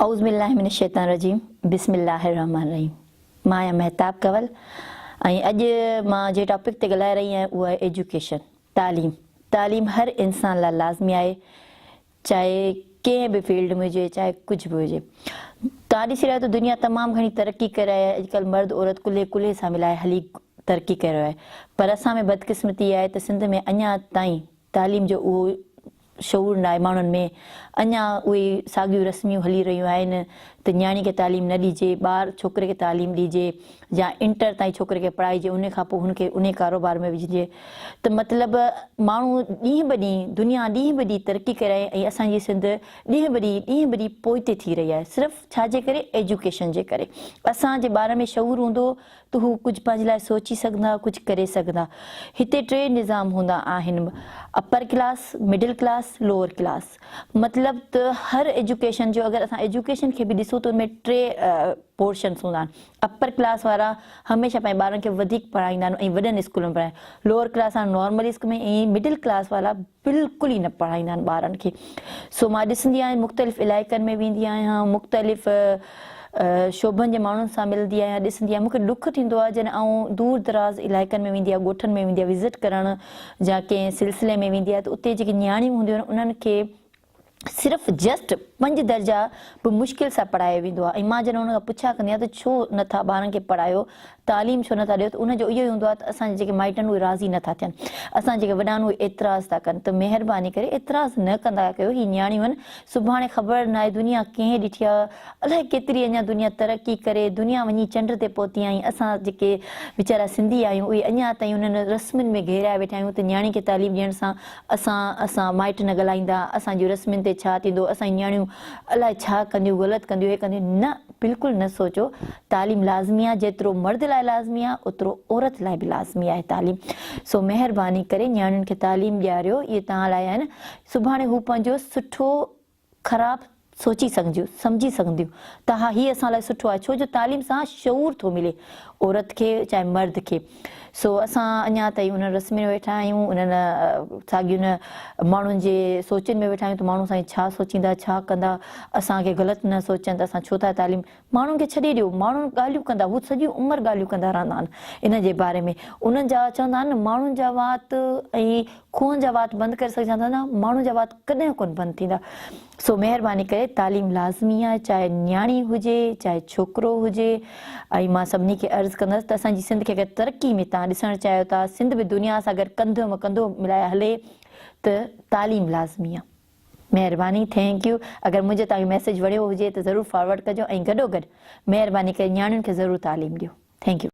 औज़ुबिल्लाहिमिनश्शैतानिर्रजीम बिस्मिल्लाहिर्रहमानिर्रहीम। मां आहियां महताब कंवल ऐं अॼु मां जे टॉपिक ते ॻाल्हाए रही आहियां उहा आहे एजुकेशन, तालीम। तालीम हर इंसान लाइ लाज़मी आहे, चाहे कंहिं बि फील्ड में हुजे, चाहे कुझु बि हुजे। तव्हां ॾिसी रहिया त दुनिया तमामु घणी तरक़ी करे आहे। अॼुकल्ह मर्द औरत कुल्हे सां मिलाए हली तरक़ी करे रहियो आहे, पर असां में बदकिस्मती आहे त सिंध में अञा ताईं तालीम जो उहो शऊर न आहे माण्हुनि में। अञा उहे साॻियूं रस्मियूं हली रहियूं आहिनि त न्याणी खे तालीम न ॾिजे, ॿार छोकिरे खे तालीम ॾिजे या इंटर ताईं छोकिरे खे पढ़ाइजे, उन खां पोइ हुनखे उन कारोबार में विझिजे। त मतिलबु माण्हू ॾींहुं ब ॾींहुं, दुनिया ॾींहुं ब ॾींहुं तरक़ी करे ऐं असांजी सिंध ॾींहुं ब ॾींहुं पोइते थी रही आहे, सिर्फ़ु छाजे करे? एजुकेशन जे करे। असांजे ॿार में शऊर हूंदो त हू कुझु पंहिंजे लाइ सोची सघंदा, कुझु करे सघंदा। हिते टे निज़ाम हूंदा आहिनि, upper class, middle class, lower class. मतिलबु त हर एजुकेशन जो अगरि असां एजुकेशन खे बि ॾिसूं त उनमें टे पोर्शन्स हूंदा आहिनि। अपर क्लास वारा हमेशह पंहिंजे ॿारनि खे वधीक पढ़ाईंदा आहिनि ऐं वॾनि स्कूल में पढ़ाईंदा। लोअर क्लास वारा नॉर्मल स्कूल में, ऐं मिडिल क्लास वारा बिल्कुलु ई न पढ़ाईंदा आहिनि ॿारनि खे। सो मां ॾिसंदी आहियां, मुख़्तलिफ़ इलाइक़नि में वेंदी आहियां, मुख़्तलिफ़ शोभनि जे माण्हुनि सां मिलंदी आहियां, ॾिसंदी आहियां। मूंखे ॾुख थींदो आहे जॾहिं आउं दूर दराज़ इलाइक़नि में वेंदी आहियां, ॻोठनि में वेंदी आहियां विज़िट करणु, या कंहिं सिलसिले में वेंदी आहे त उते जेके न्याणियूं हूंदियूं आहिनि उन्हनि खे सिर्फ़ु जस्ट 5 दर्जा बि मुश्किल सां पढ़ायो वेंदो आहे। ऐं मां जॾहिं हुन खां पुछा कंदी आहियां त छो नथा ॿारनि खे पढ़ायो, तालीम छो नथा ॾियो, त उनजो इहो ई हूंदो आहे त असांजे जेके माइट आहिनि उहे राज़ी नथा थियनि, असां जेके वॾा आहिनि उहे एतिराज़ था कनि। त महिरबानी करे एतिराज़ न कंदा कयो। हीअ न्याणियूं आहिनि, सुभाणे ख़बर न आहे दुनिया कंहिं ॾिठी आहे, अलाए केतिरी अञा दुनिया तरक़ी करे, दुनिया वञी चंड ते पहुती आहे। असां जेके वीचारा सिंधी आहियूं उहे अञा ताईं उन्हनि रस्मुनि में घेराए वेठा आहियूं त न्याणी खे तालीम ॾियण सां असां माइट न ॻाल्हाईंदा, असांजी रस्मुनि ते छा थींदो, असांजी न्याणियूं अलाए छा कंदियूं, ग़लति कंदियूं, हे कंदियूं। न, बिल्कुलु न सोचो। तालीम लाज़मी आहे, जेतिरो मर्द लाइ लाज़मी आहे ओतिरो औरत लाइ बि लाज़मी आहे तालीम। सो महिरबानी करे न्याणियुनि खे तालीम ॾियारियो, इहे तव्हां लाइ आहिनि। सुभाणे हू पंहिंजो सुठो ख़राबु सोची सघंदियूं, सम्झी सघंदियूं त हा हीअ असां लाइ सुठो आहे, छो जो तालीम सां शऊर थो मिले औरत खे चाहे मर्द खे। सो असां अञा ताईं उन रस्म में वेठा आहियूं, उन्हनि साॻियुनि माण्हुनि जे सोचनि में वेठा आहियूं त माण्हू असांखे छा सोचींदा, छा कंदा, असांखे ग़लति न सोचनि त असां छो था तालीम। माण्हुनि खे छॾे ॾियो, माण्हू ॻाल्हियूं कंदा, हू सॼी उमिरि ॻाल्हियूं कंदा रहंदा आहिनि इन जे बारे में। उन्हनि जा चवंदा आहिनि न, माण्हुनि जा वात ऐं खून जा वात बंदि करे सघंदा न, माण्हुनि जा वात कॾहिं कोन बंदि थींदा। सो महिरबानी करे तालीम लाज़मी आहे, चाहे न्याणी हुजे चाहे छोकिरो हुजे। ऐं मां सभिनी खे अर्ज़ु कंदसि त असांजी सिंध खे अगरि तरक़ी में तव्हां ॾिसणु चाहियो था, सिंध बि दुनिया सां गॾु कंधो में कंधो मिलाए हले, त तालीम लाज़मी आहे। महिरबानी, थैंक यू। अगरि मुंहिंजो तव्हांखे मैसेज वणियो हुजे त ज़रूरु फॉरवर्ड कजो, ऐं गॾोगॾु महिरबानी करे न्याणियुनि खे ज़रूरु तालीम ॾियो। Thank U.